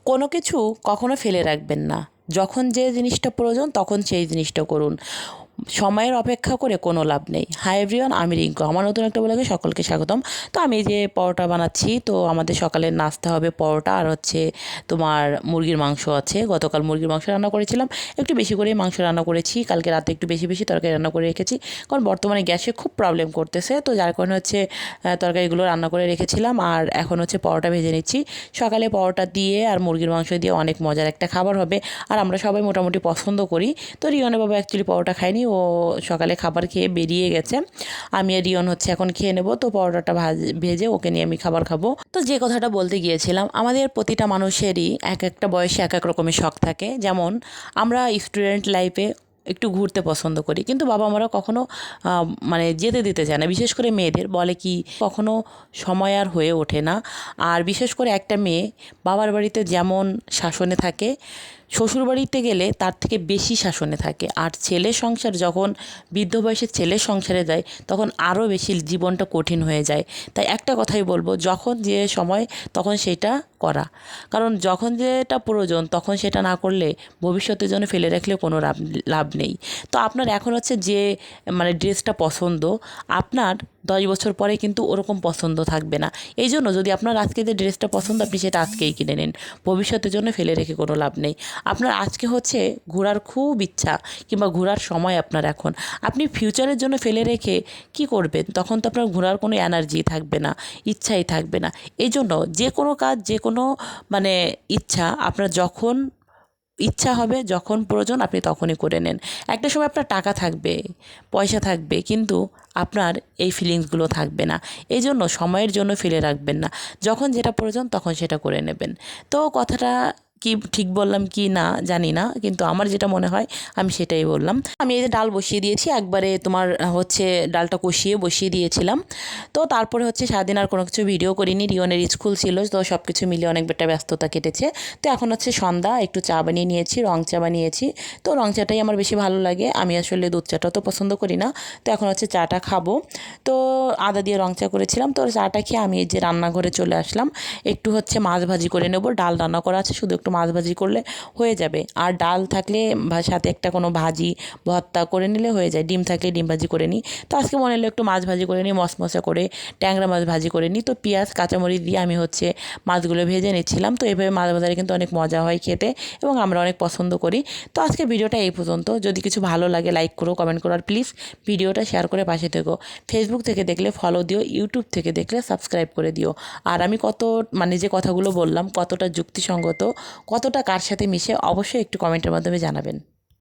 কোনো কিছু কখনো ফেলে রাখবেন না। যখন যে জিনিসটা প্রয়োজন তখন সেই জিনিসটা করুন। সময়ের অপেক্ষা করে কোনো লাভ নেই। হাই এভরিওয়ান, আমি রিঙ্কু। আমার নতুন একটা ব্লগে সকলকে স্বাগতম। তো আমি এই যে পরোটা বানাচ্ছি, তো আমাদের সকালে নাস্তা হবে পরোটা আর হচ্ছে তোমার মুরগির মাংস আছে। গতকাল মুরগির মাংস রান্না করেছিলাম, একটু বেশি করেই মাংস রান্না করেছি। কালকে রাতে একটু বেশি বেশি তরকারি রান্না করে রেখেছি, কারণ বর্তমানে গ্যাসে খুব প্রবলেম করতেছে। তো যার কারণে হচ্ছে তরকারিগুলো রান্না করে রেখেছিলাম। আর এখন হচ্ছে পরোটা ভেজে নিচ্ছি। সকালে পরোটা দিয়ে আর মুরগির মাংস দিয়ে অনেক মজার একটা খাবার হবে, আর আমরা সবাই মোটামুটি পছন্দ করি। তো রিয়নের বাবা অ্যাকচুয়ালি পরোটা খায়নি, ও সকালে খাবার খেয়ে বেরিয়ে গেছে। আমি আর রিয়ন হচ্ছে এখন খেয়ে নেব। তো পরোটাটা ভেজে ওকে নিয়ে আমি খাবার খাবো। তো যে কথাটা বলতে গিয়েছিলাম, আমাদের প্রতিটা মানুষেরই এক একটা বয়সে এক এক রকমের শখ থাকে। যেমন আমরা স্টুডেন্ট লাইফে একটু ঘুরতে পছন্দ করি, কিন্তু বাবা মারা কখনো মানে যেতে দিতে চায় না। বিশেষ করে মেয়েদের বলে কি কখনো সময় আর হয়ে ওঠে না। আর বিশেষ করে একটা মেয়ে বাবার বাড়িতে যেমন শাসনে থাকে, শ্বশুর বাড়িতে গেলে তার থেকে বেশি শাসনে থাকে। আর ছেলে সংসার যখন বৃদ্ধ বয়সে ছেলে সংসারে যায়, তখন আরও বেশি জীবনটা কঠিন হয়ে যায়। তাই একটা কথাই বলবো, যখন যে সময় তখন সেটা করা। কারণ যখন যেটা প্রয়োজন তখন সেটা না করলে ভবিষ্যতের জন্য ফেলে রাখলে কোনো লাভ নেই। তো আপনার এখন হচ্ছে যে মানে ড্রেসটা পছন্দ, আপনার 10 বছর পরে কিন্তু ওরকম পছন্দ থাকবে না। এই জন্য যদি আপনার আজকে যে ড্রেসটা পছন্দ, আপনি সেটা আজকেই কিনে নিন। ভবিষ্যতের জন্য ফেলে রেখে কোনো লাভ নেই। আপনার আজকে হচ্ছে ঘোরার খুব ইচ্ছা, কিংবা ঘোরার সময় আপনার এখন, আপনি ফিউচারের জন্য ফেলে রেখে কি করবেন? তখন তো আপনার ঘোরার কোনো এনার্জি থাকবে না, ইচ্ছাই থাকবে না। এই জন্য যে কোনো কাজ, যে কোনো মানে ইচ্ছা আপনার যখন ইচ্ছা হবে, যখন প্রয়োজন আপনি তখনই করে নেন। একটা সময় আপনার টাকা থাকবে, পয়সা থাকবে, কিন্তু আপনার এই ফিলিংসগুলো থাকবে না। এই জন্য সময়ের জন্য ফেলে রাখবেন না। যখন যেটা প্রয়োজন তখন সেটা করে নেবেন। তো কথাটা কি ঠিক বললাম কি না জানি না, কিন্তু আমার যেটা মনে হয় আমি সেটাই বললাম। আমি এই যে ডাল বসিয়ে দিয়েছি, একবারে তোমার হচ্ছে ডালটা কষিয়ে বসিয়ে দিয়েছিলাম। তো তারপরে হচ্ছে সারাদিন আর কোনো কিছু ভিডিও করিনি, রিয়নের স্কুল ছিল, তো সব কিছু মিলিয়ে অনেক একটা ব্যস্ততা কেটেছে। তো এখন হচ্ছে সন্ধ্যা, একটু চা বানিয়ে নিয়েছি, রং চা বানিয়েছি। তো রং চাটাই আমার বেশি ভালো লাগে, আমি আসলে দুধ চাটাও তো পছন্দ করি না। তো এখন হচ্ছে চাটা খাবো। তো আদা দিয়ে রং চা করেছিলাম। তো চাটা খেয়ে আমি এই যে রান্নাঘরে চলে আসলাম। একটু হচ্ছে মাছ ভাজি করে নেব, ডাল রান্না করা আছে, শুধু একটু মাছ ভাজি করলে হয়ে যাবে। আর ডাল থাকলে সাথে একটা কোনো ভাজি ভর্তা করে নিলে হয়ে যায়। ডিম থাকলে ডিম ভাজি করে নিই। তো আজকে মনে হলো একটু মাছ ভাজি করে নিই, মশমশা করে ট্যাংরা মাছ ভাজি করে নিই। তো পেঁয়াজ কাঁচামরিচ দিয়ে আমি হচ্ছে মাছগুলো ভেজে নিচ্ছিলাম। তো এভাবে মাছ ভাজারে কিন্তু অনেক মজা হয় খেতে, এবং আমরা অনেক পছন্দ করি। তো আজকে ভিডিওটা এই পর্যন্ত। যদি কিছু ভালো লাগে লাইক করো, কমেন্ট করো, আর প্লিজ ভিডিওটা শেয়ার করে পাশে থেকো। ফেসবুক থেকে দেখলে ফলো দিও, ইউটিউব থেকে দেখলে সাবস্ক্রাইব করে দিও। আর আমি কত মানে যে কথাগুলো বললাম কতটা যুক্তিসঙ্গত, কতটা কার সাথে মিশে, অবশ্যই একটু কমেন্টের মাধ্যমে জানাবেন।